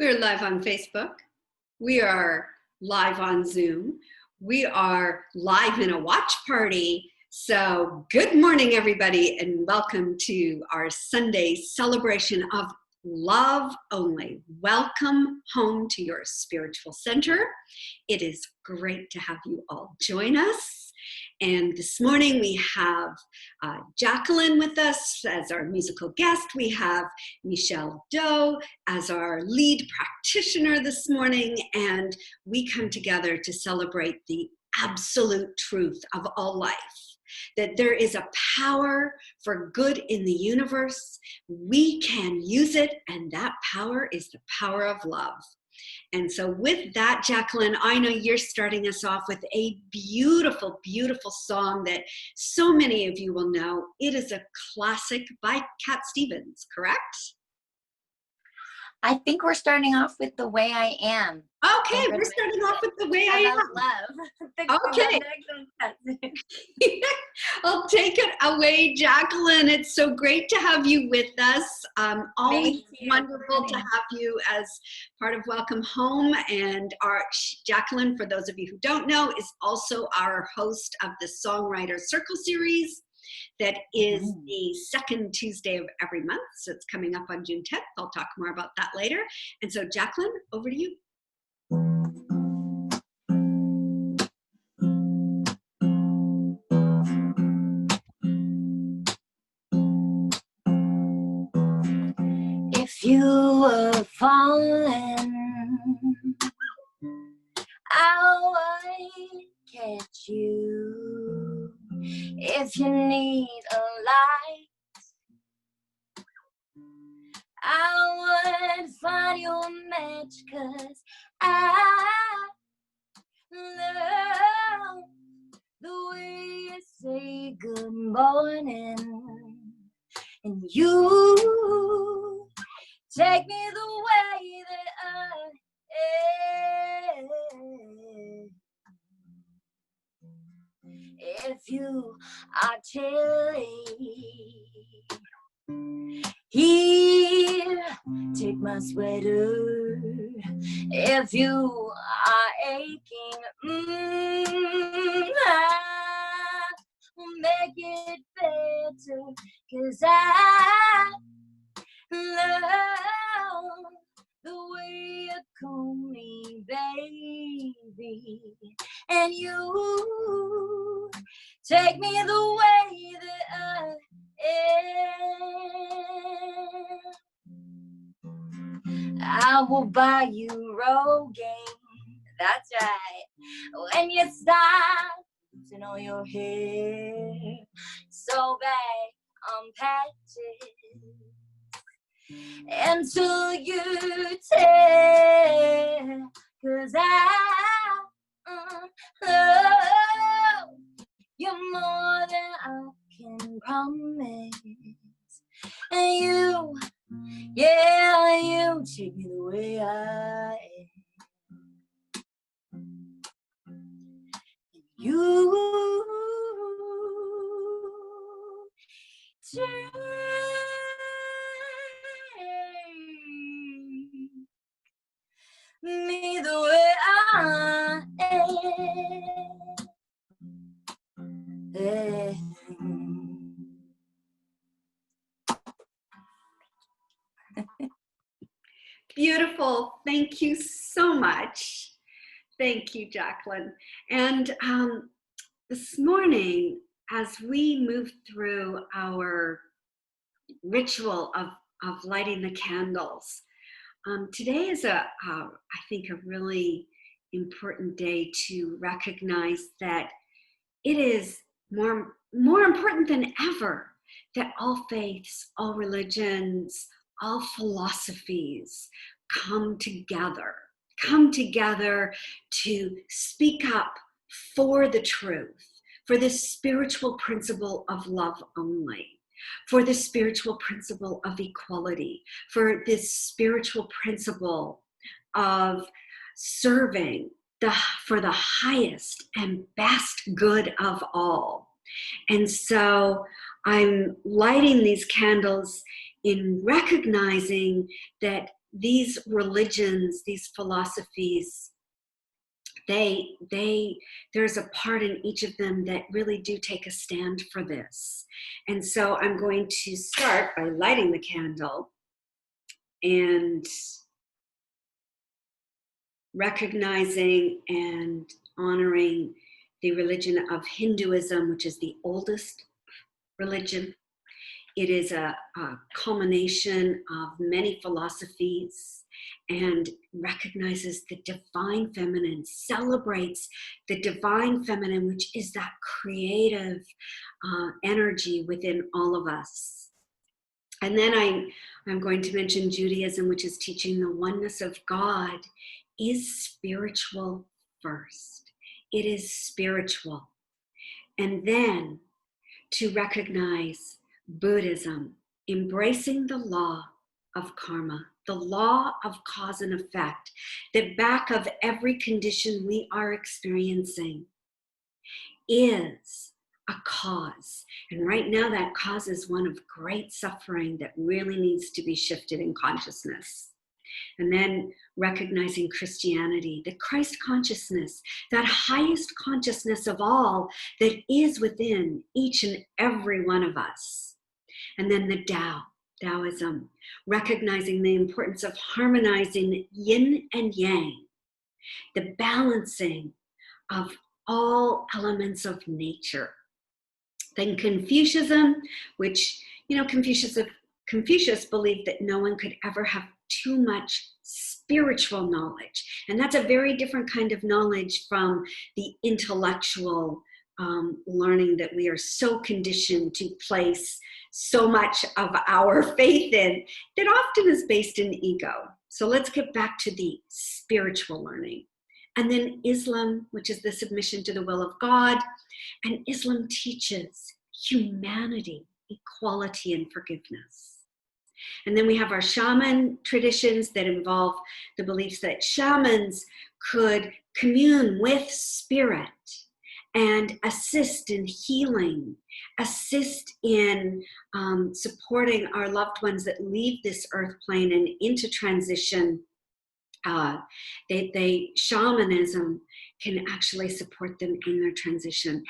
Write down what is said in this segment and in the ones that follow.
We're live on Facebook. We are live on Zoom. We are live in a watch party. So good morning, everybody, and welcome to our Sunday celebration of love only. Welcome home to your spiritual center. It is great to have you all join us. And this morning we have Jacqueline with us as our musical guest. We have Michelle Doe as our lead practitioner this morning. And we come together to celebrate the absolute truth of all life. That there is a power for good in the universe. We can use it, and that power is the power of love. And so with that, Jacqueline, I know you're starting us off with a beautiful, beautiful song that so many of you will know. It is a classic by Cat Stevens, correct? I think we're starting off with The Way I Am. Okay, we're starting off with The Way I Am. Love. Okay. I'll take it away, Jacqueline. It's so great to have you with us. Always wonderful to have you as part of Welcome Home. And our Jacqueline, for those of you who don't know, is also our host of the Songwriter Circle series. That is the second Tuesday of every month. So it's coming up on June 10th. I'll talk more about that later. And so Jacqueline, over to you. If you were falling, I would catch you. If you need a light, I would find your match, 'cause I love the way you say good morning, and you take me the way that I am. If you are chilly, here, take my sweater. If you are aching, I will make it better, 'cause I love the way you call me baby, and you take me the way that I am. I will buy you Rogaine, that's right, when you stop losing all your hair. So bad on patches until you tear, 'cause I love you more than I can promise. And you, yeah, you take me the way I am. You take me the way I am. Beautiful. Thank you so much. Thank you, Jacqueline. And this morning, as we move through our ritual of lighting the candles, today is I think, a really important day to recognize that it is more important than ever that all faiths, all religions, all philosophies come together to speak up for the truth, for this spiritual principle of love only, for the spiritual principle of equality, for this spiritual principle of serving for the highest and best good of all. And so I'm lighting these candles in recognizing that these religions, these philosophies, there's a part in each of them that really do take a stand for this. And so I'm going to start by lighting the candle and recognizing and honoring the religion of Hinduism, which is the oldest religion. It is a culmination of many philosophies and recognizes the divine feminine, celebrates the divine feminine, which is that creative energy within all of us. And then I'm going to mention Judaism, which is teaching the oneness of God is spiritual first. It is spiritual. And then to recognize Buddhism, embracing the law of karma, the law of cause and effect, that back of every condition we are experiencing is a cause. And right now that cause is one of great suffering that really needs to be shifted in consciousness. And then recognizing Christianity, the Christ consciousness, that highest consciousness of all that is within each and every one of us. And then the Tao, Taoism, recognizing the importance of harmonizing yin and yang, the balancing of all elements of nature. Then Confucianism, which, Confucius believed that no one could ever have too much spiritual knowledge. And that's a very different kind of knowledge from the intellectual learning that we are so conditioned to place so much of our faith in, that often is based in ego. So let's get back to the spiritual learning. And then Islam, which is the submission to the will of God. And Islam teaches humanity, equality, and forgiveness. And then we have our shaman traditions that involve the beliefs that shamans could commune with spirit and assist in healing, assist in supporting our loved ones that leave this earth plane and into transition. Shamanism can actually support them in their transition.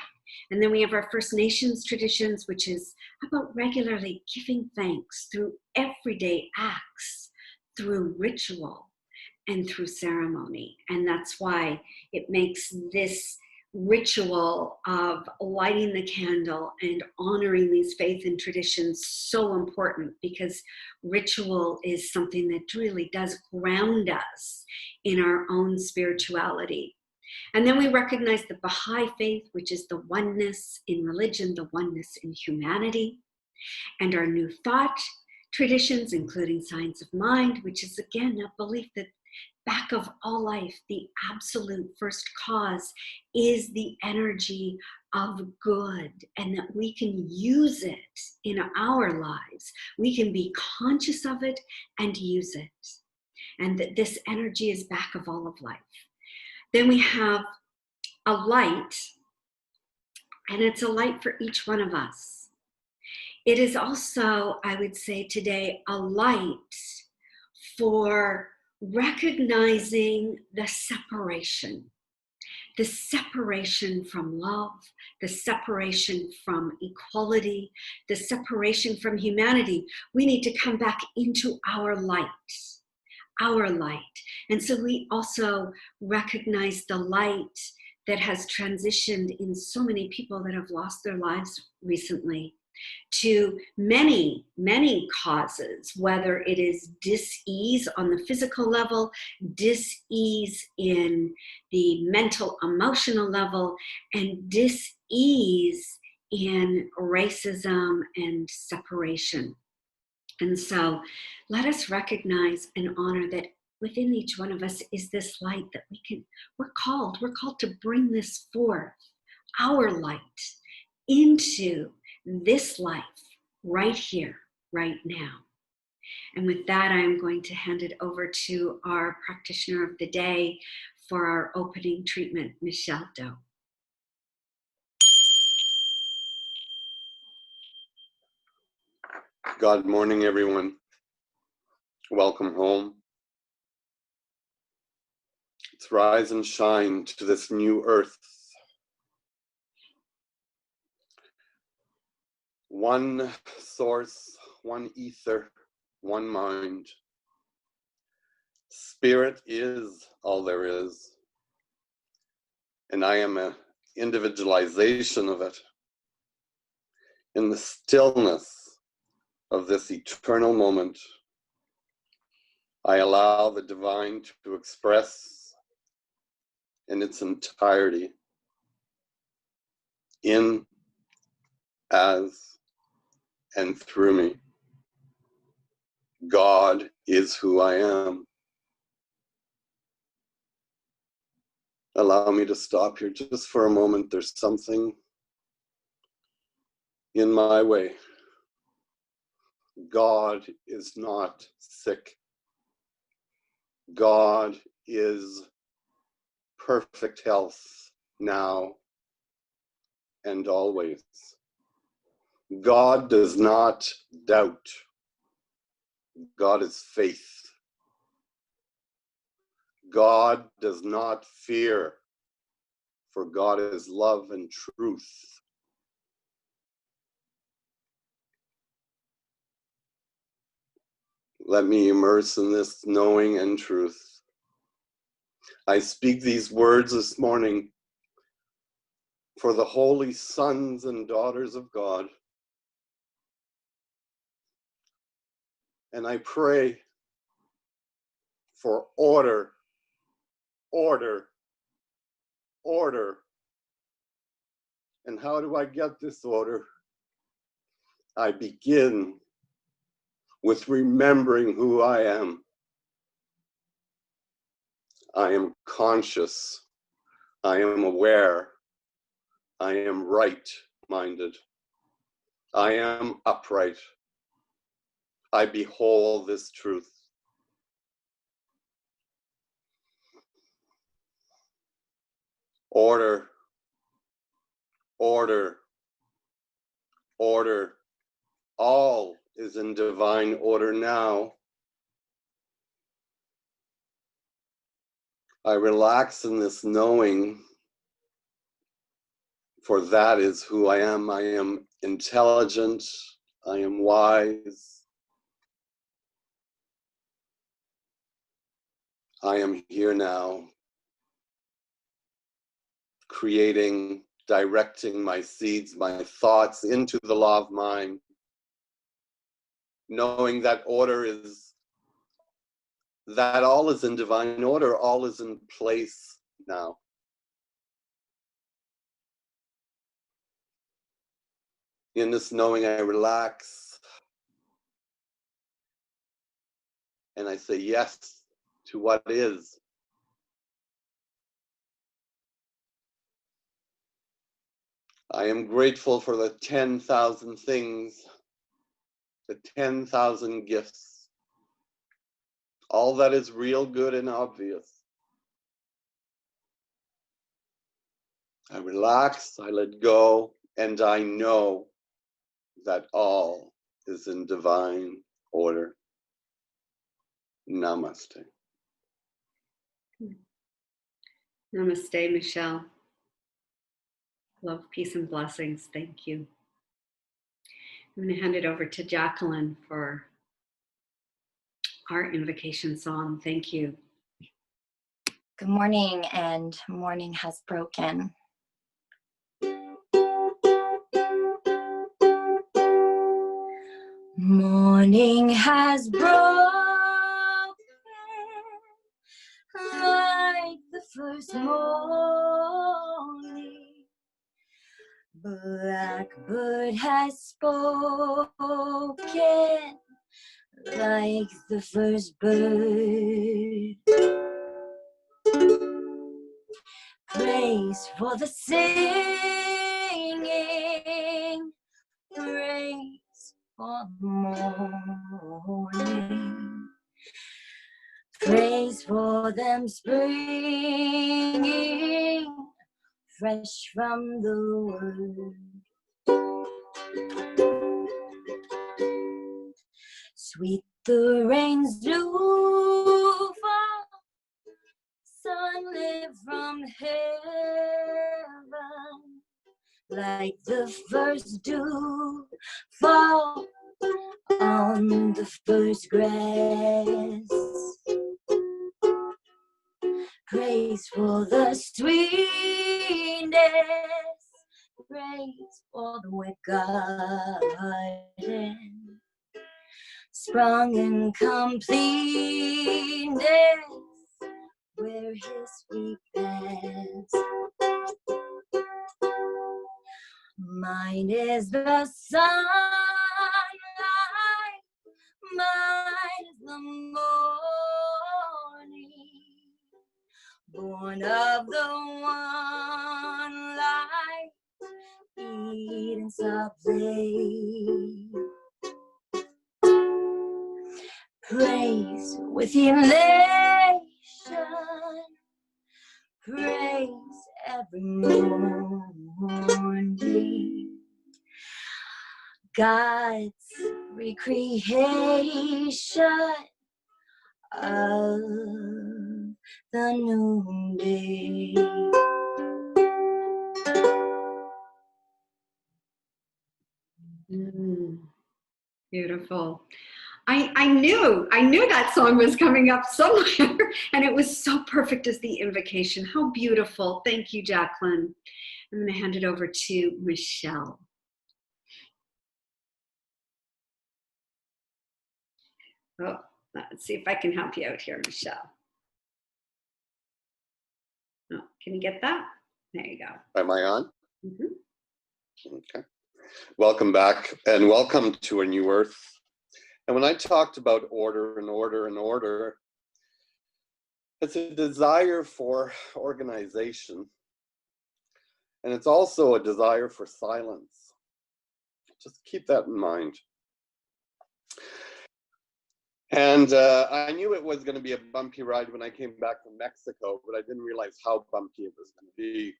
And then we have our First Nations traditions, which is about regularly giving thanks through everyday acts, through ritual, and through ceremony. And that's why it makes this ritual of lighting the candle and honoring these faith and traditions so important, because ritual is something that really does ground us in our own spirituality. And then we recognize the Baha'i faith, which is the oneness in religion, the oneness in humanity, and our New Thought traditions, including Science of Mind, which is again a belief that back of all life, the absolute first cause is the energy of good, and that we can use it in our lives. We can be conscious of it and use it. And that this energy is back of all of life. Then we have a light, and it's a light for each one of us. It is also, I would say today, a light for recognizing the separation from love, the separation from equality, the separation from humanity. We need to come back into our light. And so we also recognize the light that has transitioned in so many people that have lost their lives recently to many, many causes, whether it is dis-ease on the physical level, dis-ease in the mental, emotional level, and dis-ease in racism and separation. And so let us recognize and honor that within each one of us is this light that we're called to bring this forth, our light, into this life right here, right now. And with that, I'm going to hand it over to our practitioner of the day for our opening treatment, Michelle Doe. Good morning, everyone. Welcome home. rise and shine to this new earth. One source, one ether, one mind. Spirit is all there is, and I am an individualization of it. In the stillness of this eternal moment, I allow the divine to express in its entirety, in, as, and through me. God is who I am. Allow me to stop here just for a moment. There's something in my way. God is not sick. God is perfect health now and always. God does not doubt. God is faith. God does not fear, for God is love and truth. Let me immerse in this knowing and truth. I speak these words this morning for the holy sons and daughters of God. And I pray for order, order, order. And how do I get this order? I begin with remembering who I am. I am conscious. I am aware. I am right-minded. I am upright. I behold this truth. Order, order, order. All is in divine order now. I relax in this knowing, for that is who I am. I am intelligent. I am wise. I am here now, creating, directing my seeds, my thoughts into the law of mind, knowing that order is, that all is in divine order, all is in place now. In this knowing, I relax and I say yes to what is. I am grateful for the 10,000 things, the 10,000 gifts, all that is real, good, and obvious. I relax, I let go, and I know that all is in divine order. Namaste. Namaste, Michelle. Love, peace, and blessings. Thank you. I'm going to hand it over to Jacqueline for our invocation song. Thank you. Good morning, and morning has broken. Morning has broken like the first morning. Blackbird has spoken like the first bird. Praise for the singing, praise for the morning, praise for them springing fresh from the word. Sweet the rains do fall, sunlit heaven, like the first dew fall on the first grass. Praise for the sweetness, praise for the wet garden, sprung in completeness, where his feet pass. Mine is the sunlight, mine is the morning, born of the one light, Eden softly. Praise with elation, praise every morning. God's recreation of the noonday. Beautiful. I knew that song was coming up somewhere, and it was so perfect as the invocation. How beautiful. Thank you, Jacqueline. I'm going to hand it over to Michelle. Oh, let's see if I can help you out here, Michelle. Oh, can you get that? There you go. Am I on? Mm-hmm. Okay. Welcome back, and welcome to A New Earth. And when I talked about order and order and order, it's a desire for organization. And it's also a desire for silence. Just keep that in mind. And I knew it was going to be a bumpy ride when I came back from Mexico, but I didn't realize how bumpy it was going to be.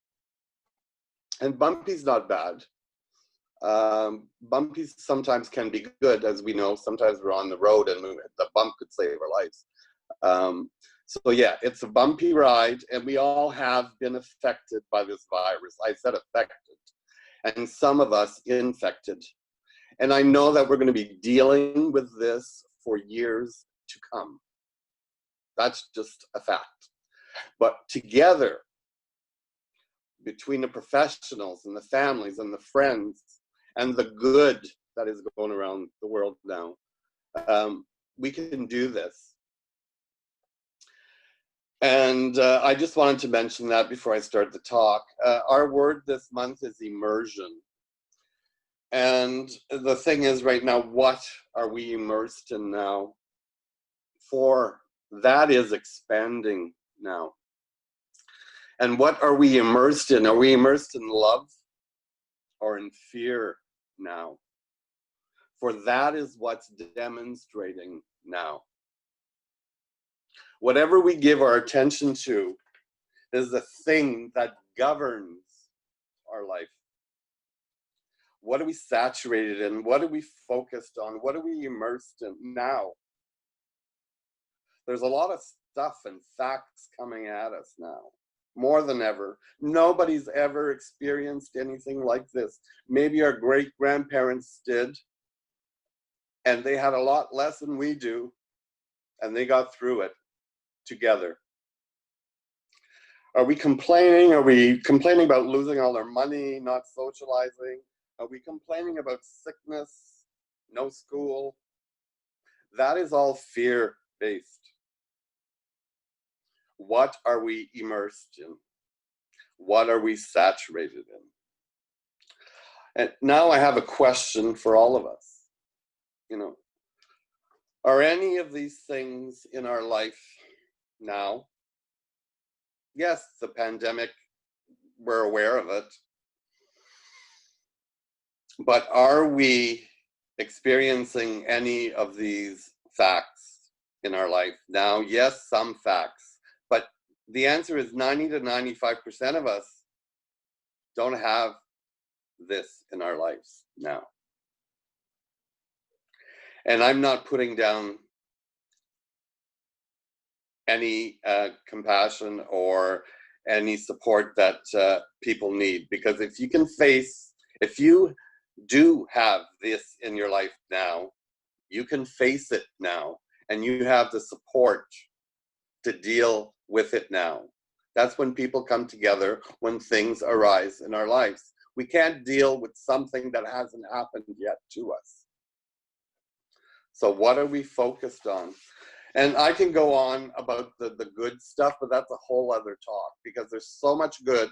And bumpy's not bad. Bumpies sometimes can be good, as we know. Sometimes we're on the road and the bump could save our lives. So yeah, it's a bumpy ride, and we all have been affected by this virus. I said affected, and some of us infected. And I know that we're going to be dealing with this for years to come. That's just a fact. But together, between the professionals and the families and the friends, and the good that is going around the world now, we can do this. And I just wanted to mention that before I start the talk. Our word this month is immersion. And the thing is right now, what are we immersed in now? For that is expanding now. And what are we immersed in? Are we immersed in love or in fear now? For that is what's demonstrating now. Whatever we give our attention to is the thing that governs our life. What are we saturated in? What are we focused on? What are we immersed in now? There's a lot of stuff and facts coming at us now, more than ever. Nobody's ever experienced anything like this. Maybe our great-grandparents did, and they had a lot less than we do, and they got through it together. Are we complaining? Are we complaining about losing all our money, not socializing? Are we complaining about sickness, no school? That is all fear-based. What are we immersed in? What are we saturated in? And now I have a question for all of us. You know, are any of these things in our life now? Yes, the pandemic, we're aware of it. But are we experiencing any of these facts in our life now? Yes, some facts. But the answer is 90 to 95% of us don't have this in our lives now. And I'm not putting down any compassion or any support that people need. Because if you do have this in your life now, you can face it now, and you have the support to deal with it now. That's when people come together, when things arise in our lives. We can't deal with something that hasn't happened yet to us. So what are we focused on? And I can go on about the good stuff, but that's a whole other talk, because there's so much good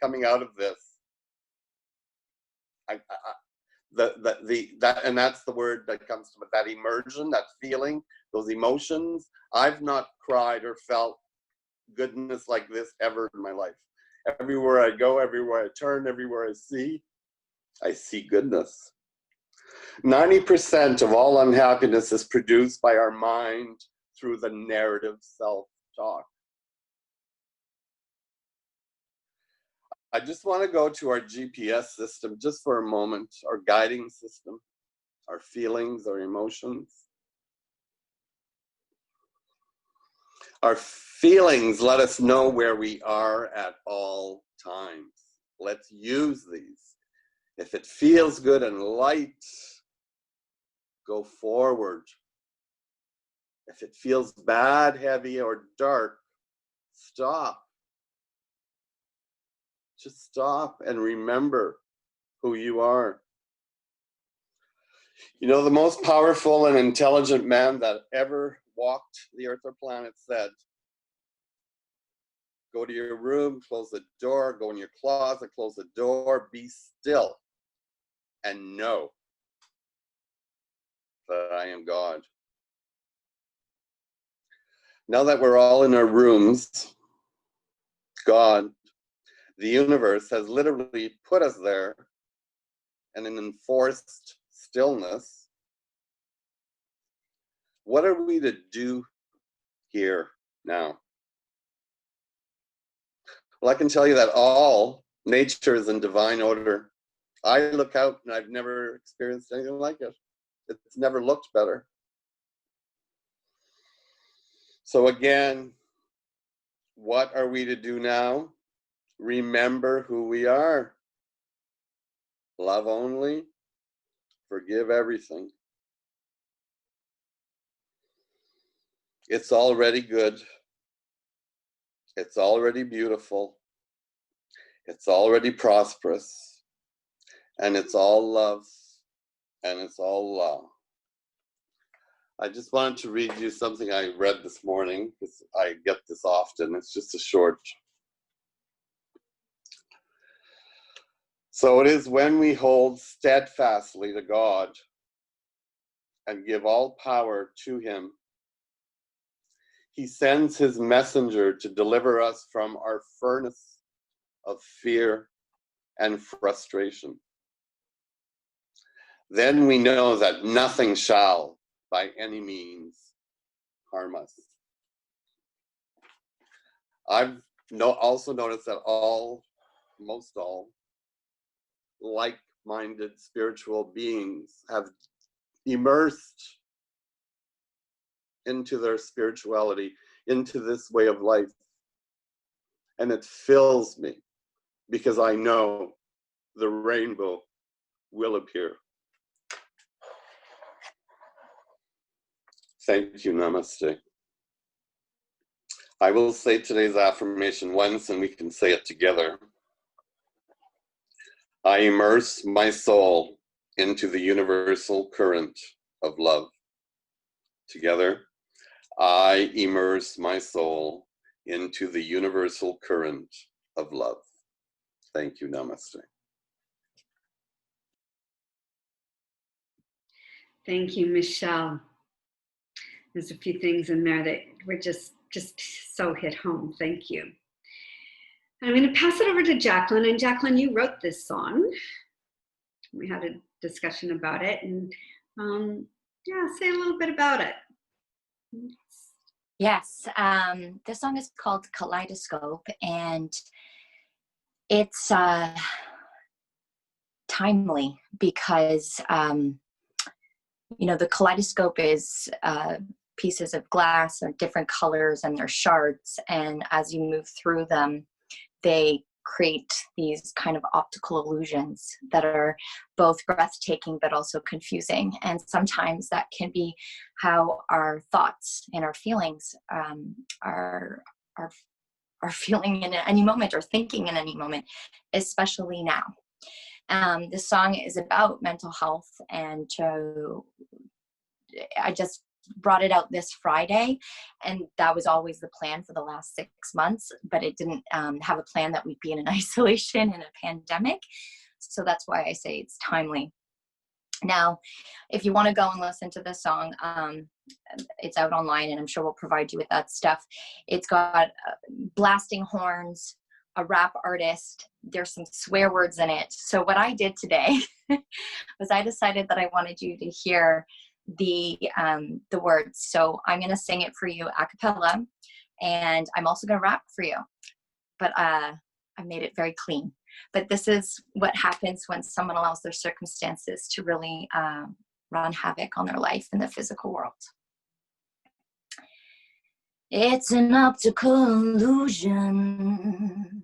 coming out of this. And that's the word that comes to it, that immersion, that feeling, those emotions. I've not cried or felt goodness like this ever in my life. Everywhere I go, everywhere I turn, everywhere I see goodness. 90% of all unhappiness is produced by our mind through the narrative self-talk. I just want to go to our GPS system just for a moment, our guiding system, our feelings, our emotions. Our feelings let us know where we are at all times. Let's use these. If it feels good and light, go forward. If it feels bad, heavy, or dark, stop. Just stop and remember who you are. You know, the most powerful and intelligent man that ever walked the earth or planet said, go to your room, close the door, go in your closet, close the door, be still, and know that I am God. Now that we're all in our rooms, God, the universe, has literally put us there in an enforced stillness. What are we to do here now? Well, I can tell you that all nature is in divine order. I look out and I've never experienced anything like it. It's never looked better. So again, what are we to do now? Remember who we are. Love only, forgive everything. It's already good. It's already beautiful. It's already prosperous. And it's all love. And it's all love. I just wanted to read you something I read this morning, because I get this often. It's just a short. So it is when we hold steadfastly to God and give all power to him, he sends his messenger to deliver us from our furnace of fear and frustration. Then we know that nothing shall by any means harm us. I've also noticed that most all like-minded spiritual beings have immersed into their spirituality, into this way of life. And it fills me, because I know the rainbow will appear. Thank you, namaste. I will say today's affirmation once and we can say it together. I immerse my soul into the universal current of love. Together, I immerse my soul into the universal current of love. Thank you, namaste. Thank you, Michelle. There's a few things in there that were just so hit home. Thank you. I'm going to pass it over to Jacqueline. And Jacqueline, you wrote this song. We had a discussion about it. And yeah, say a little bit about it. Yes, this song is called Kaleidoscope, and it's timely because, you know, the kaleidoscope is pieces of glass or different colors, and they're shards, and as you move through them, they create these kind of optical illusions that are both breathtaking but also confusing. And sometimes that can be how our thoughts and our feelings are feeling in any moment or thinking in any moment, especially now. This song is about mental health, and I just brought it out this Friday, and that was always the plan for the last 6 months, but it didn't have a plan that we'd be in an isolation in a pandemic. So that's why I say it's timely. Now, if you want to go and listen to this song, it's out online, and I'm sure we'll provide you with that stuff. It's got blasting horns, a rap artist. There's some swear words in it. So what I did today was I decided that I wanted you to hear the words. So I'm going to sing it for you a cappella, and I'm also going to rap for you. But I made it very clean. But this is what happens when someone allows their circumstances to really run havoc on their life in the physical world. It's an optical illusion.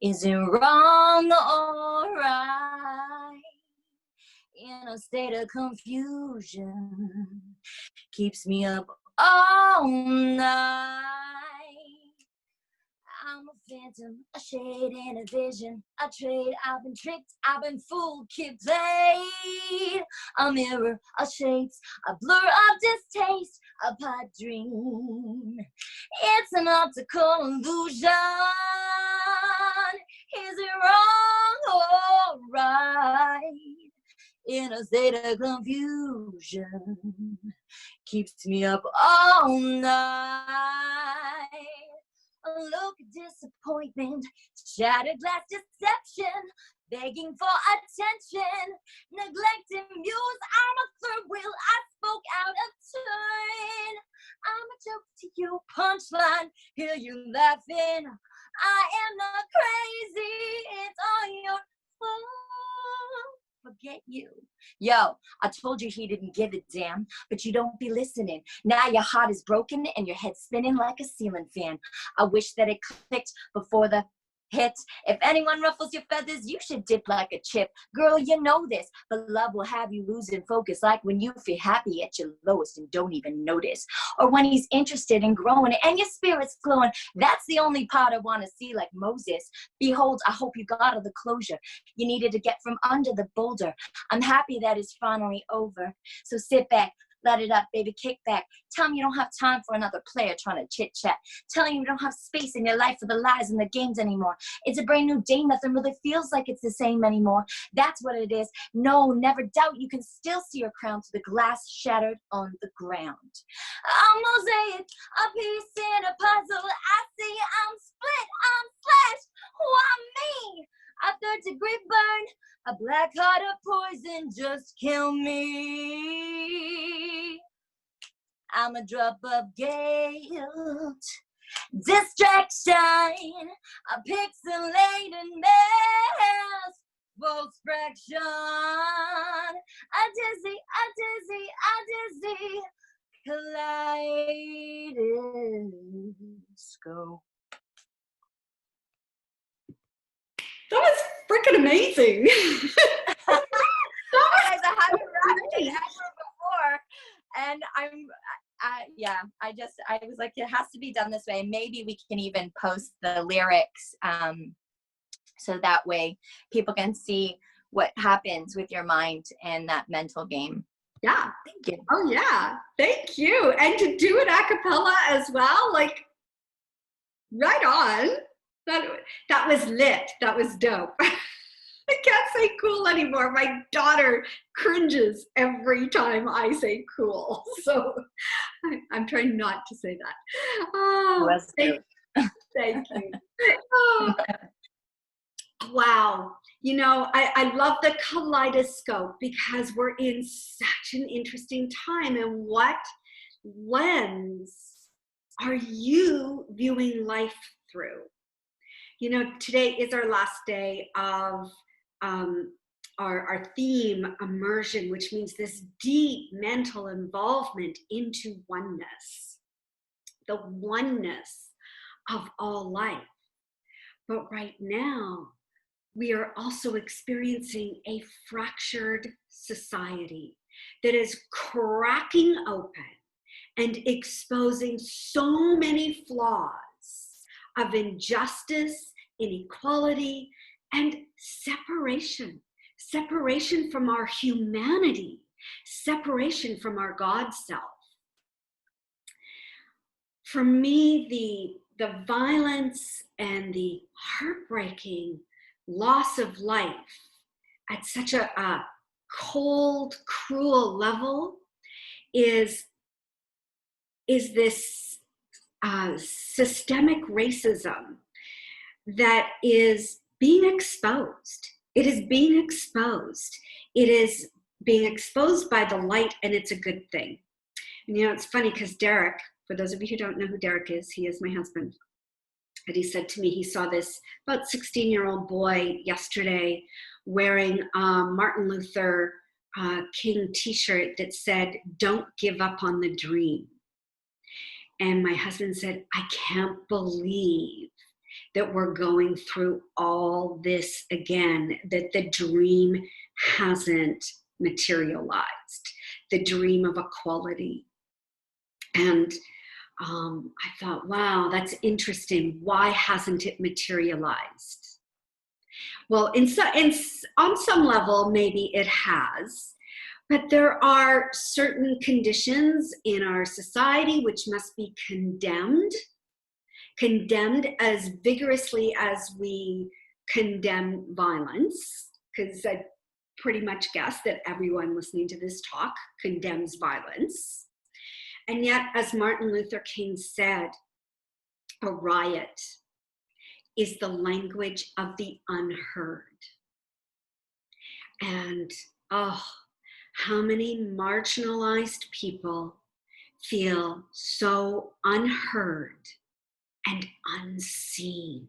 Is it wrong or right? In a state of confusion, keeps me up all night. I'm a phantom, a shade and a vision, a trade. I've been tricked, I've been fooled, kid played. A mirror, a shades, a blur of distaste, a pipe dream. It's an optical illusion. Is it wrong or right? In a state of confusion, keeps me up all night. A look of disappointment, shattered glass deception, begging for attention, neglecting muse. I'm a third wheel, I spoke out of turn. I'm a joke to you, punchline, hear you laughing. I am not crazy, it's all your fault. Forget you. Yo, I told you he didn't give a damn, but you don't be listening. Now your heart is broken and your head spinning like a ceiling fan. I wish that it clicked before the hit. If anyone ruffles your feathers, you should dip like a chip. Girl, you know this, but love will have you losing focus, like when you feel happy at your lowest and don't even notice. Or when he's interested in growing and your spirit's flowing. That's the only part I want to see, like Moses. Behold, I hope you got all the closure you needed to get from under the boulder. I'm happy that it's finally over. So sit back, let it up, baby, kick back. Tell me you don't have time for another player trying to chit chat. Telling you don't have space in your life for the lies and the games anymore. It's a brand new day, nothing really feels like it's the same anymore. That's what it is. No, never doubt you can still see your crown through the glass shattered on the ground. A mosaic, a piece in a puzzle. I see I'm split, I'm slashed. Why me? A third-degree burn, a black heart of poison, just kill me. I'm a drop of guilt, distraction, a pixelated mess, false fraction, a dizzy kaleidoscope. That was freaking amazing. Guys, I haven't rapped it ever before, and I was like, it has to be done this way. Maybe we can even post the lyrics, so that way people can see what happens with your mind and that mental game. Yeah. Thank you. Oh yeah. Thank you. And to do it a cappella as well, like, right on. That was lit. That was dope. I can't say cool anymore. My daughter cringes every time I say cool. So I'm trying not to say that. Oh, thank you. Oh. Wow. You know, I love the kaleidoscope because we're in such an interesting time. And what lens are you viewing life through? You know, today is our last day of our theme, immersion, which means this deep mental involvement into oneness, the oneness of all life. But right now, we are also experiencing a fractured society that is cracking open and exposing so many flaws of injustice, inequality, and separation. Separation from our humanity, separation from our God self. For me, the violence and the heartbreaking loss of life at such a cold, cruel level is this systemic racism that is being exposed. It is being exposed. It is being exposed by the light, and it's a good thing. And you know, it's funny because Derek, for those of you who don't know who Derek is, he is my husband. And he said to me, he saw this about 16-year-old boy yesterday wearing a Martin Luther King t-shirt that said, "Don't give up on the dream." And my husband said, I can't believe that we're going through all this again, that the dream hasn't materialized, the dream of equality. And I thought, wow, that's interesting. Why hasn't it materialized? Well, on some level, maybe it has. But there are certain conditions in our society which must be condemned as vigorously as we condemn violence, because I pretty much guess that everyone listening to this talk condemns violence. And yet, as Martin Luther King said, a riot is the language of the unheard. And how many marginalized people feel so unheard and unseen,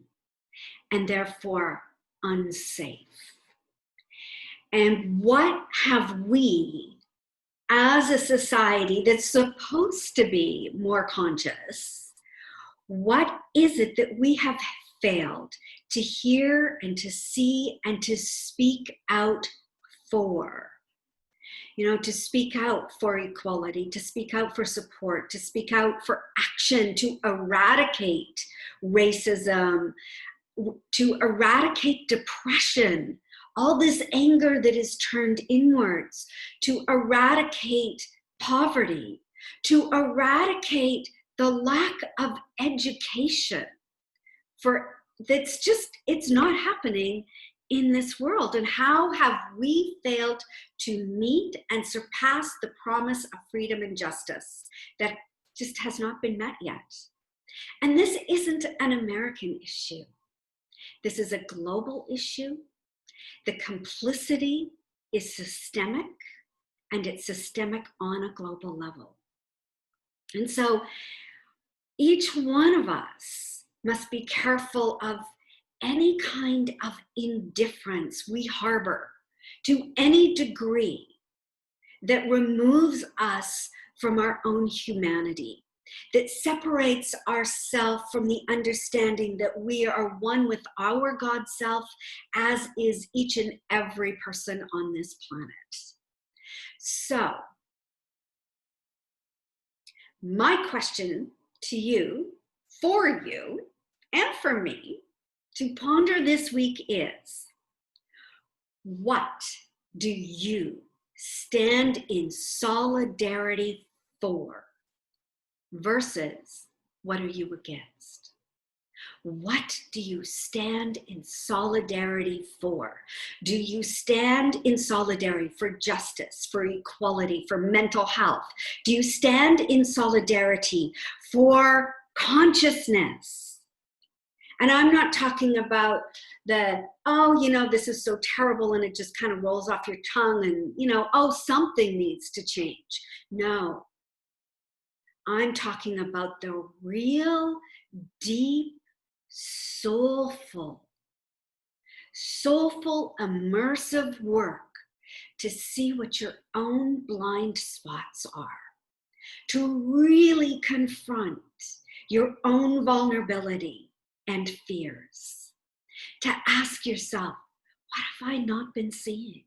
and therefore unsafe. And what have we, as a society that's supposed to be more conscious, what is it that we have failed to hear and to see and to speak out for? You know, to speak out for equality, to speak out for support, to speak out for action, to eradicate racism, to eradicate depression, all this anger that is turned inwards, to eradicate poverty, to eradicate the lack of education it's not happening in this world. And how have we failed to meet and surpass the promise of freedom and justice that just has not been met yet? And this isn't an American issue. This is a global issue. The complicity is systemic, and it's systemic on a global level. And so each one of us must be careful of any kind of indifference we harbor to any degree that removes us from our own humanity, that separates ourselves from the understanding that we are one with our God self, as is each and every person on this planet. So, my question to you, for you, and for me, to ponder this week is, what do you stand in solidarity for versus what are you against? What do you stand in solidarity for? Do you stand in solidarity for justice, for equality, for mental health? Do you stand in solidarity for consciousness? And I'm not talking about this is so terrible and it just kind of rolls off your tongue and, something needs to change. No, I'm talking about the real, deep, soulful, immersive work to see what your own blind spots are, to really confront your own vulnerability and fears, to ask yourself, what have I not been seeing?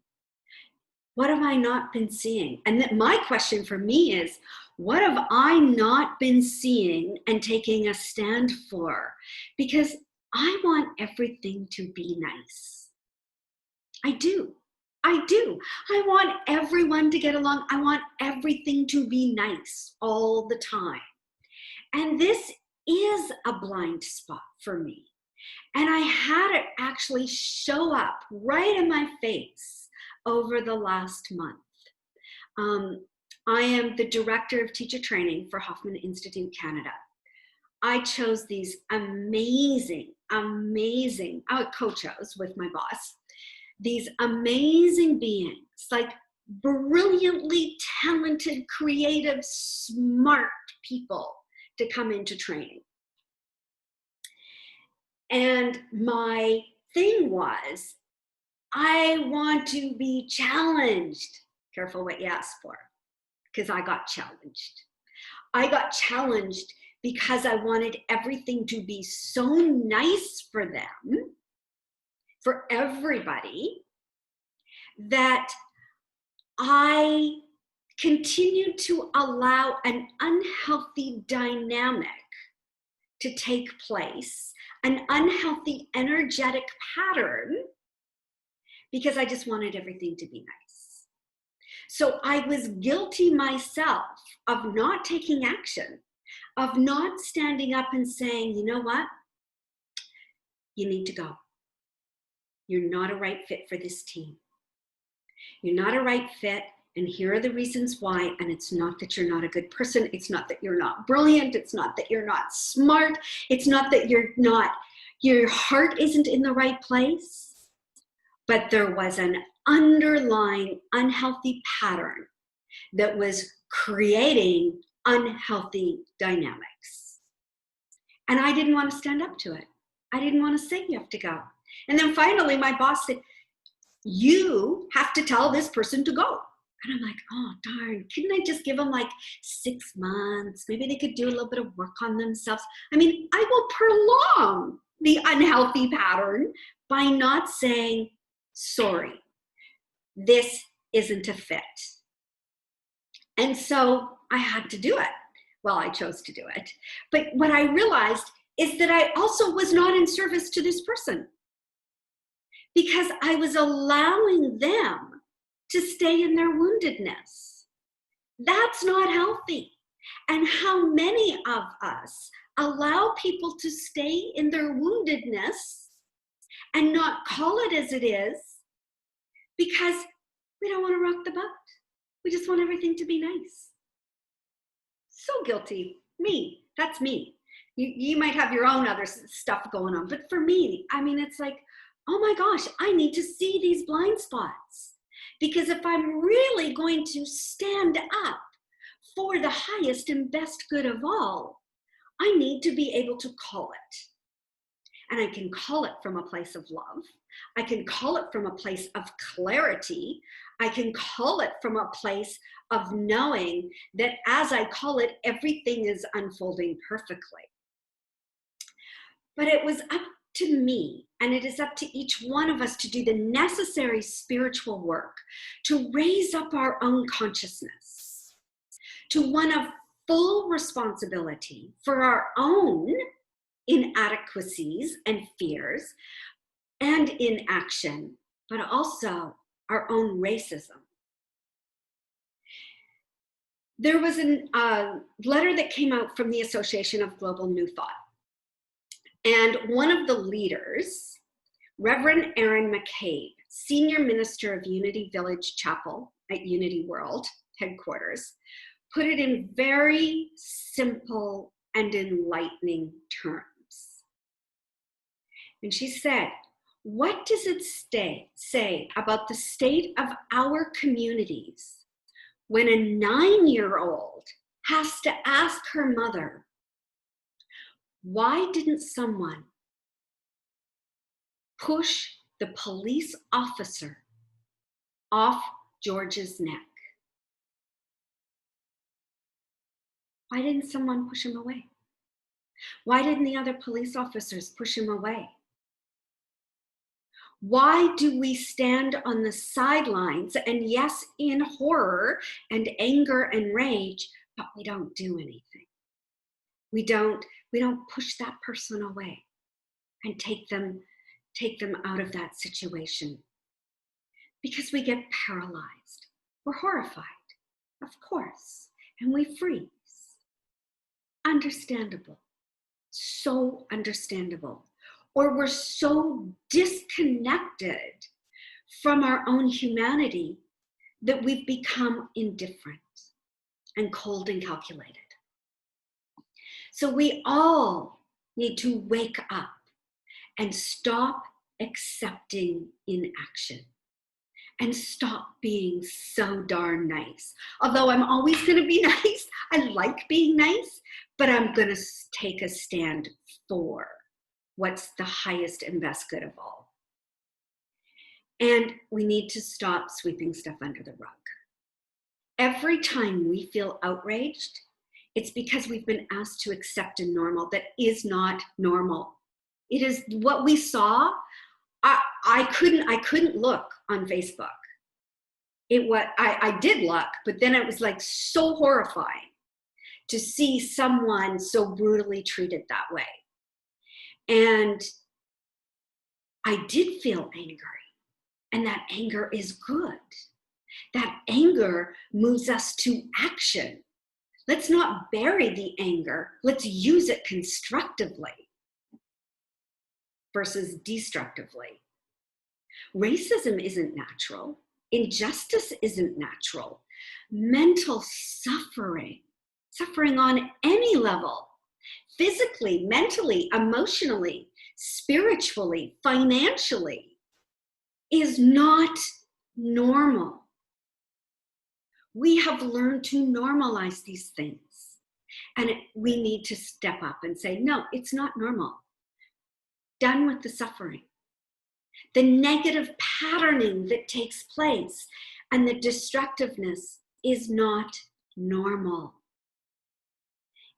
What have I not been seeing? And my question for me is, what have I not been seeing and taking a stand for? Because I want everything to be nice. I do. I do. I want everyone to get along. I want everything to be nice all the time. And this is a blind spot for me. And I had it actually show up right in my face over the last month. I am the director of teacher training for Hoffman Institute Canada. I chose these amazing, I co-chose with my boss, these amazing beings, like brilliantly talented, creative, smart people to come into training. And my thing was, I want to be challenged. Careful what you ask for, because I got challenged. I got challenged because I wanted everything to be so nice for them, for everybody, that I continued to allow an unhealthy dynamic to take place, an unhealthy energetic pattern, because I just wanted everything to be nice. So I was guilty myself of not taking action, of not standing up and saying, you know what? You need to go. You're not a right fit for this team. You're not a right fit, and here are the reasons why. And it's not that you're not a good person. It's not that you're not brilliant. It's not that you're not smart. It's not that your heart isn't in the right place. But there was an underlying unhealthy pattern that was creating unhealthy dynamics. And I didn't want to stand up to it. I didn't want to say you have to go. And then finally my boss said, you have to tell this person to go. And I'm like, oh, darn, couldn't I just give them like 6 months? Maybe they could do a little bit of work on themselves. I mean, I will prolong the unhealthy pattern by not saying, sorry, this isn't a fit. And so I had to do it. Well, I chose to do it. But what I realized is that I also was not in service to this person, because I was allowing them to stay in their woundedness. That's not healthy. And how many of us allow people to stay in their woundedness and not call it as it is, because we don't want to rock the boat. We just want everything to be nice. So guilty. Me. That's me. You might have your own other stuff going on, but for me, I mean, it's like, oh my gosh, I need to see these blind spots. Because if I'm really going to stand up for the highest and best good of all, I need to be able to call it. And I can call it from a place of love. I can call it from a place of clarity. I can call it from a place of knowing that as I call it, everything is unfolding perfectly. But it was up to me, and it is up to each one of us to do the necessary spiritual work to raise up our own consciousness to one of full responsibility for our own inadequacies and fears and inaction, but also our own racism. There was a letter that came out from the Association of Global New Thought. And one of the leaders, Reverend Aaron McCabe, Senior Minister of Unity Village Chapel at Unity World headquarters, put it in very simple and enlightening terms. And she said, what does it say about the state of our communities when a 9-year-old has to ask her mother, why didn't someone push the police officer off George's neck? Why didn't someone push him away? Why didn't the other police officers push him away? Why do we stand on the sidelines and yes, in horror and anger and rage, but we don't do anything? We don't push that person away and take them out of that situation because we get paralyzed. We're horrified, of course, and we freeze. Understandable. So understandable. Or we're so disconnected from our own humanity that we've become indifferent and cold and calculated. So we all need to wake up and stop accepting inaction and stop being so darn nice. Although I'm always going to be nice, I like being nice, but I'm going to take a stand for what's the highest and best good of all. And we need to stop sweeping stuff under the rug. Every time we feel outraged, it's because we've been asked to accept a normal that is not normal. It is what we saw. I couldn't look on Facebook. I did look, but then it was like so horrifying to see someone so brutally treated that way. And I did feel angry, and that anger is good. That anger moves us to action. Let's not bury the anger. Let's use it constructively versus destructively. Racism isn't natural. Injustice isn't natural. Mental suffering on any level, physically, mentally, emotionally, spiritually, financially, is not normal. We have learned to normalize these things, and we need to step up and say, no, it's not normal. Done with the suffering. The negative patterning that takes place and the destructiveness is not normal.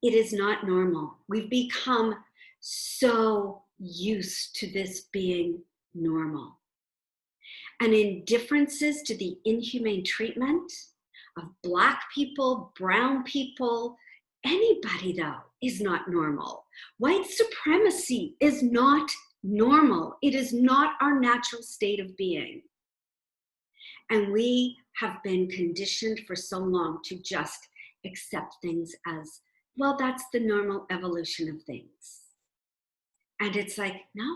It is not normal. We've become so used to this being normal. And indifferences to the inhumane treatment of Black people, brown people, anybody though, is not normal. White supremacy is not normal. It is not our natural state of being. And we have been conditioned for so long to just accept things as, well, that's the normal evolution of things. And it's like, no.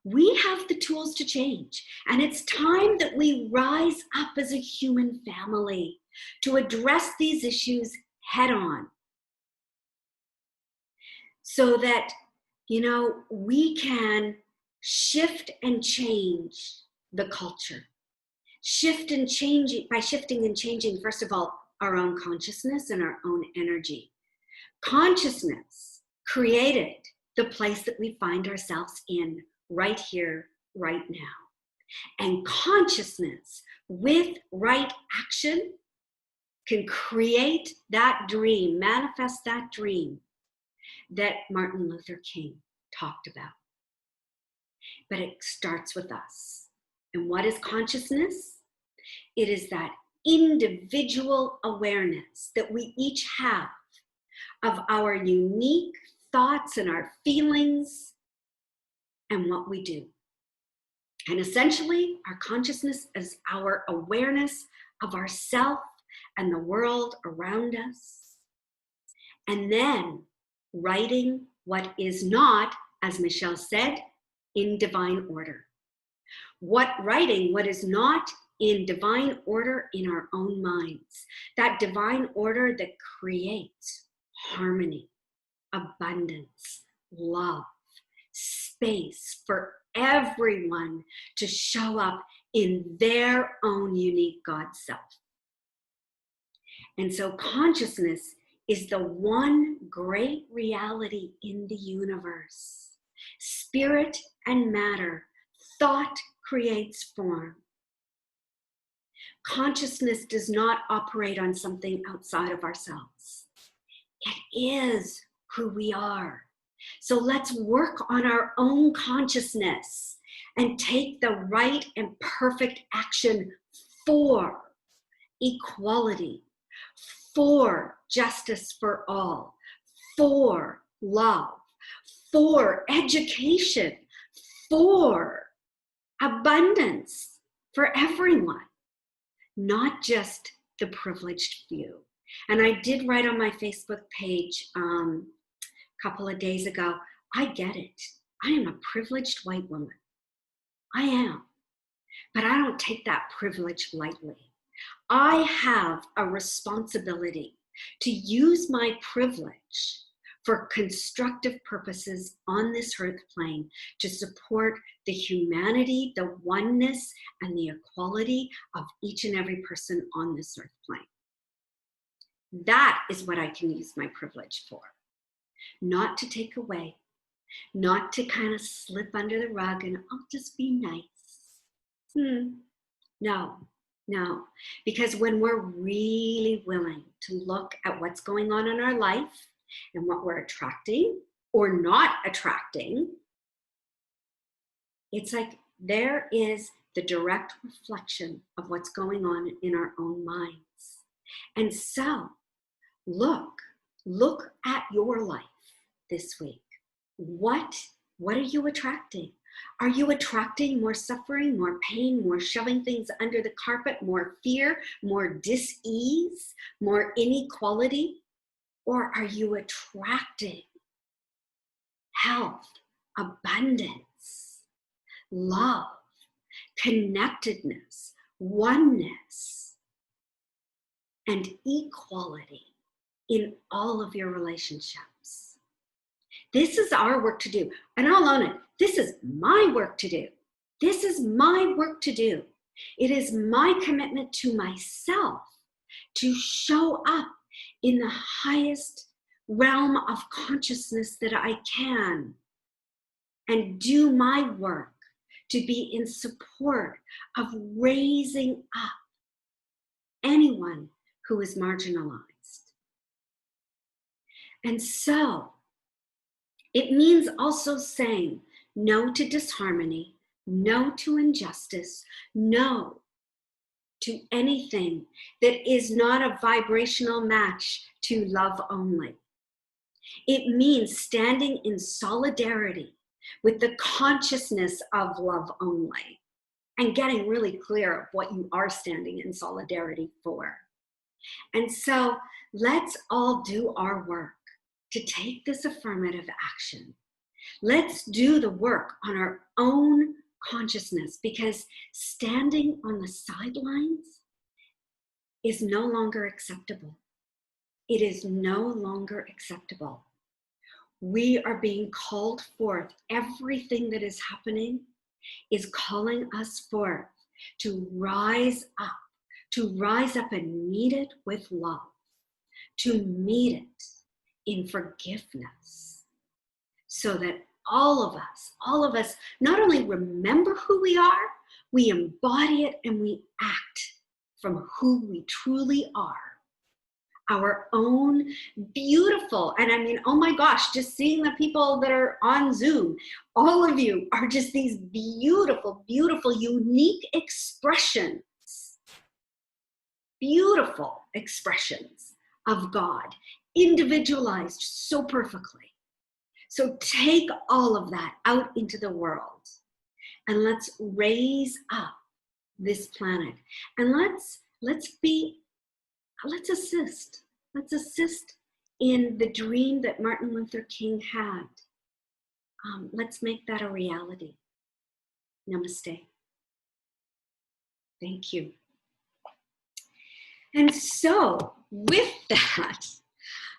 We have the tools to change. And it's time that we rise up as a human family to address these issues head on. So that, we can shift and change the culture. By shifting and changing, first of all, our own consciousness and our own energy. Consciousness created the place that we find ourselves in right here, right now. And consciousness with right action can create that dream, manifest that dream that Martin Luther King talked about. But it starts with us. And what is consciousness? It is that individual awareness that we each have of our unique thoughts and our feelings and what we do. And essentially, our consciousness is our awareness of ourself and the world around us. And then writing what is not, as Michelle said, in divine order. Writing what is not in divine order in our own minds. That divine order that creates harmony, abundance, love, space for everyone to show up in their own unique God self. And so consciousness is the one great reality in the universe. Spirit and matter, thought creates form. Consciousness does not operate on something outside of ourselves. It is who we are. So let's work on our own consciousness and take the right and perfect action for equality, for justice for all, for love, for education, for abundance for everyone, not just the privileged few. And I did write on my Facebook page a couple of days ago, I get it. I am a privileged white woman. I am. But I don't take that privilege lightly. I have a responsibility to use my privilege for constructive purposes on this earth plane to support the humanity, the oneness, and the equality of each and every person on this earth plane. That is what I can use my privilege for. Not to take away, not to kind of slip under the rug and I'll just be nice. No, because when we're really willing to look at what's going on in our life and what we're attracting or not attracting, it's like there is the direct reflection of what's going on in our own minds. And so look at your life this week. What are you attracting? Are you attracting more suffering, more pain, more shoving things under the carpet, more fear, more dis-ease, more inequality? Or are you attracting health, abundance, love, connectedness, oneness, and equality in all of your relationships? This is our work to do. And I'll own it. This is my work to do. This is my work to do. It is my commitment to myself to show up in the highest realm of consciousness that I can and do my work to be in support of raising up anyone who is marginalized. And so it means also saying no to disharmony, no to injustice, no to anything that is not a vibrational match to love only. It means standing in solidarity with the consciousness of love only and getting really clear of what you are standing in solidarity for. And so let's all do our work to take this affirmative action. Let's do the work on our own consciousness, because standing on the sidelines is no longer acceptable. It is no longer acceptable. We are being called forth. Everything that is happening is calling us forth to rise up and meet it with love, to meet it in forgiveness, so that all of us not only remember who we are, we embody it and we act from who we truly are. Our own beautiful, and I mean, oh my gosh, just seeing the people that are on Zoom, all of you are just these beautiful, beautiful, unique expressions, beautiful expressions of God, individualized so perfectly. So take all of that out into the world and let's raise up this planet, and let's assist in the dream that Martin Luther King had. Let's make that a reality. Namaste. Thank you. And so with that,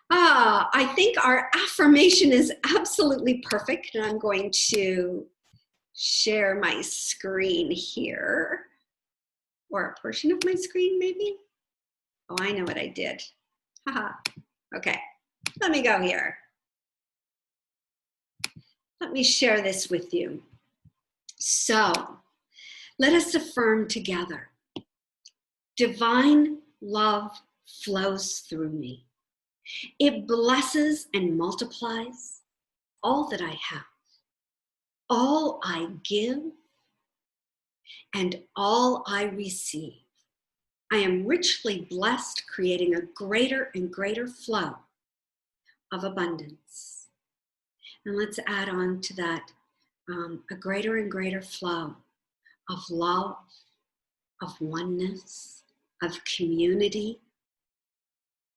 I think our affirmation is absolutely perfect, and I'm going to share my screen here, or a portion of my screen maybe. Oh, I know what I did. Haha. Okay, let me go here. Let me share this with you. So, let us affirm together. Divine love flows through me. It blesses and multiplies. all that I have, all I give, and all I receive. I am richly blessed, creating a greater and greater flow of abundance. And let's add on to that a greater and greater flow of love, of oneness, of community,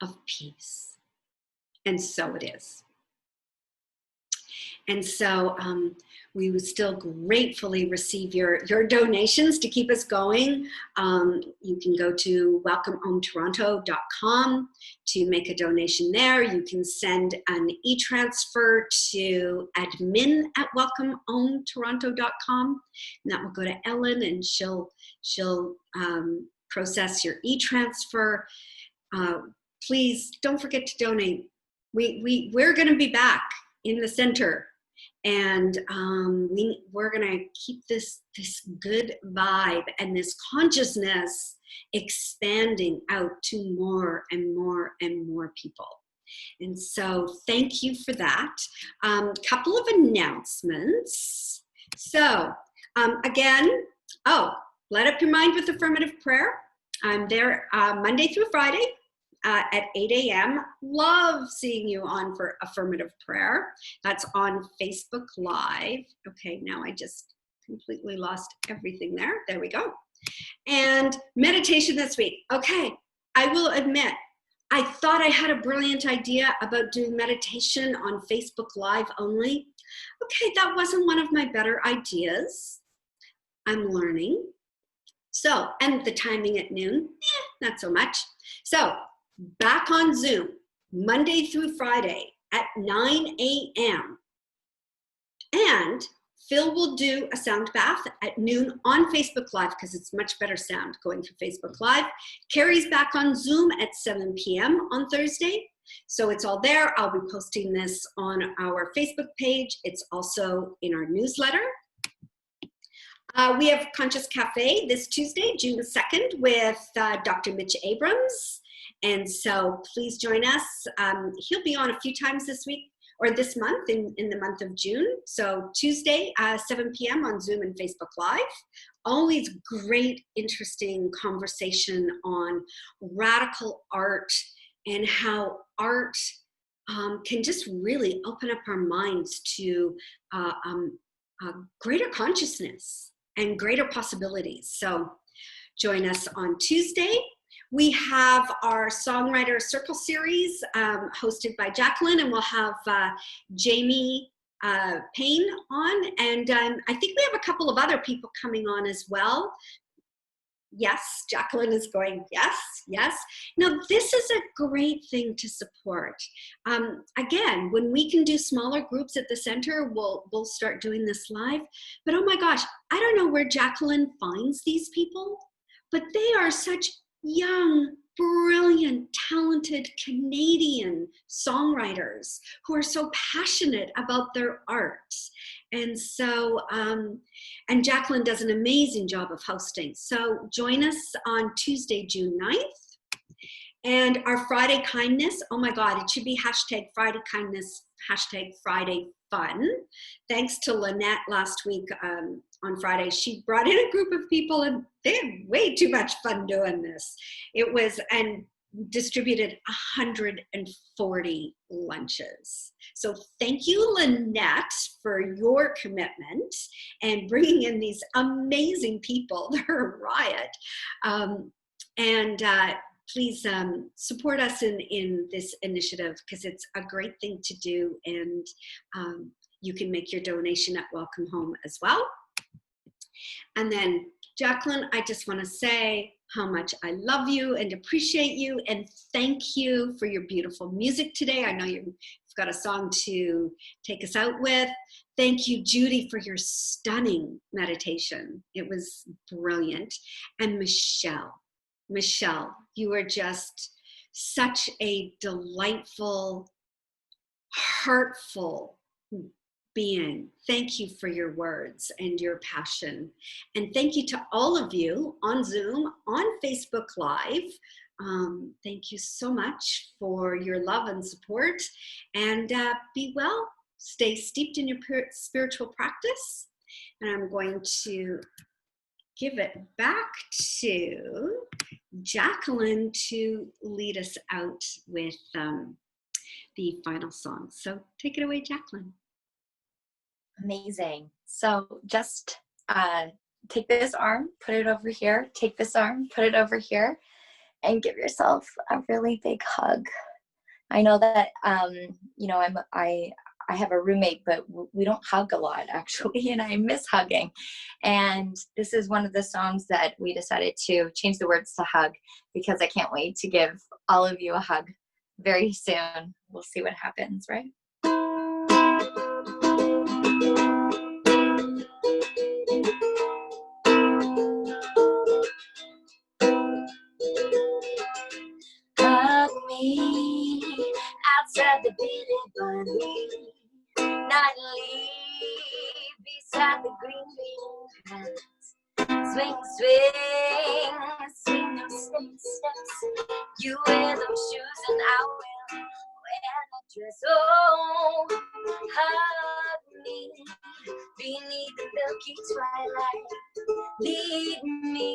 of peace. And so it is. And so we would still gratefully receive your donations to keep us going. You can go to welcomeometoronto.com to make a donation there. You can send an e-transfer to admin@welcomeometoronto.com, and that will go to Ellen, and she'll process your e-transfer. Please don't forget to donate. We're going to be back in the center. And we're going to keep this good vibe and this consciousness expanding out to more and more and more people. And so thank you for that. Couple of announcements. So again, light up your mind with affirmative prayer. I'm there Monday through Friday. At 8 a.m. Love seeing you on for affirmative prayer. That's on Facebook Live. Okay, now I just completely lost everything there. There we go. And meditation this week. Okay, I will admit, I thought I had a brilliant idea about doing meditation on Facebook Live only. Okay, that wasn't one of my better ideas. I'm learning. So, and the timing at noon, not so much. So, back on Zoom, Monday through Friday at 9 a.m. And Phil will do a sound bath at noon on Facebook Live because it's much better sound going through Facebook Live. Carrie's back on Zoom at 7 p.m. on Thursday. So it's all there. I'll be posting this on our Facebook page. It's also in our newsletter. We have Conscious Cafe this Tuesday, June 2nd, with Dr. Mitch Abrams. And so please join us. He'll be on a few times this week or this month in the month of June. So Tuesday, 7 p.m. on Zoom and Facebook Live. Always great, interesting conversation on radical art and how art can just really open up our minds to greater consciousness and greater possibilities. So join us on Tuesday. We have our Songwriter Circle series hosted by Jacqueline, and we'll have Jamie Payne on. And I think we have a couple of other people coming on as well. Yes, Jacqueline is going, yes, yes. Now, this is a great thing to support. Again, when we can do smaller groups at the center, we'll start doing this live. But oh my gosh, I don't know where Jacqueline finds these people, but they are such young, brilliant, talented Canadian songwriters who are so passionate about their art. And so, and Jacqueline does an amazing job of hosting. So join us on Tuesday, June 9th. And our Friday Kindness, oh my God, it should be hashtag Friday Kindness, hashtag Friday Fun. Thanks to Lynette last week on Friday. She brought in a group of people and they had way too much fun doing this. It was, and distributed 140 lunches. So thank you, Lynette, for your commitment and bringing in these amazing people. They're a riot. Please support us in this initiative because it's a great thing to do, and you can make your donation at Welcome Home as well. And then, Jacqueline, I just want to say how much I love you and appreciate you, and thank you for your beautiful music today. I know you've got a song to take us out with. Thank you, Judy, for your stunning meditation. It was brilliant. And Michelle, you are just such a delightful, heartful being. Thank you for your words and your passion. And thank you to all of you on Zoom, on Facebook Live. Thank you so much for your love and support. And be well stay steeped in your spiritual practice. And I'm going to give it back to Jacqueline to lead us out with the final song. So take it away, Jacqueline. Amazing. So just take this arm, put it over here, take this arm, put it over here, and give yourself a really big hug. I know that, you know, I have a roommate, but we don't hug a lot actually, and I miss hugging. And this is one of the songs that we decided to change the words to hug, because I can't wait to give all of you a hug very soon. We'll see what happens, right? Hug me outside the beating bunny, nightly beside the green paths. Swing, swing, swing those same steps. You wear those shoes and I will wear the dress. Oh, hug me beneath the milky twilight. Lead me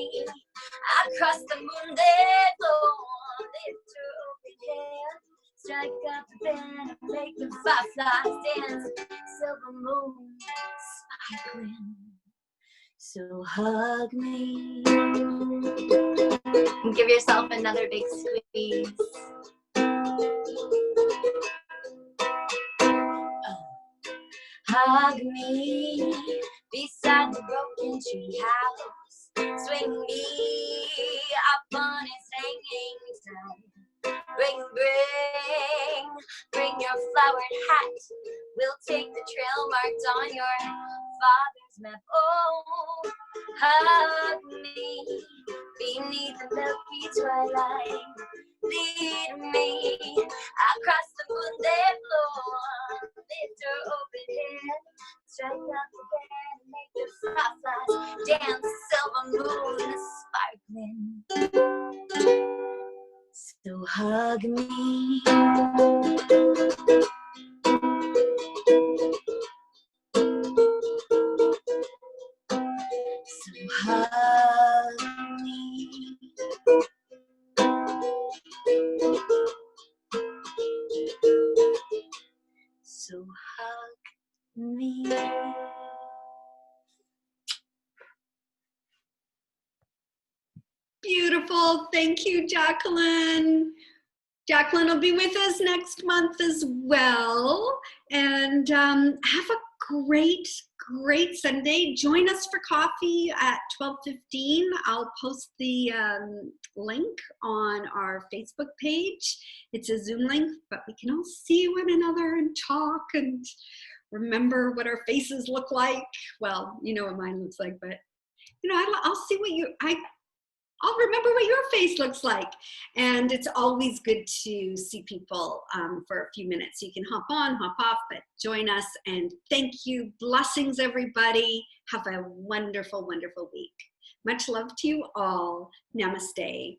across the moonlit floor. Lift your open hand, strike up the band, make the fireflies dance. Silver moon sparkling, so hug me. And give yourself another big squeeze. Hug me beside the broken tree house. Swing me up on its hanging side. Bring your flowered hat. We'll take the trail marked on your father's map. Oh, hug me beneath the milky twilight. Lead me across the moonlit floor. Lift your open hand, strike up the band, and make the fireflies dance. Silver moon sparkling, so hug me. So hug me. So hug me. Beautiful. Thank you, Jacqueline. Jacqueline will be with us next month as well. And have a great Sunday. Join us for coffee at 12:15. I'll post the link on our Facebook page. It's a Zoom link, but we can all see one another and talk and remember what our faces look like. Well, you know what mine looks like, but you know, I'll see what I'll remember what your face looks like. And it's always good to see people for a few minutes. You can hop on, hop off, but join us. And thank you. Blessings, everybody. Have a wonderful, wonderful week. Much love to you all. Namaste.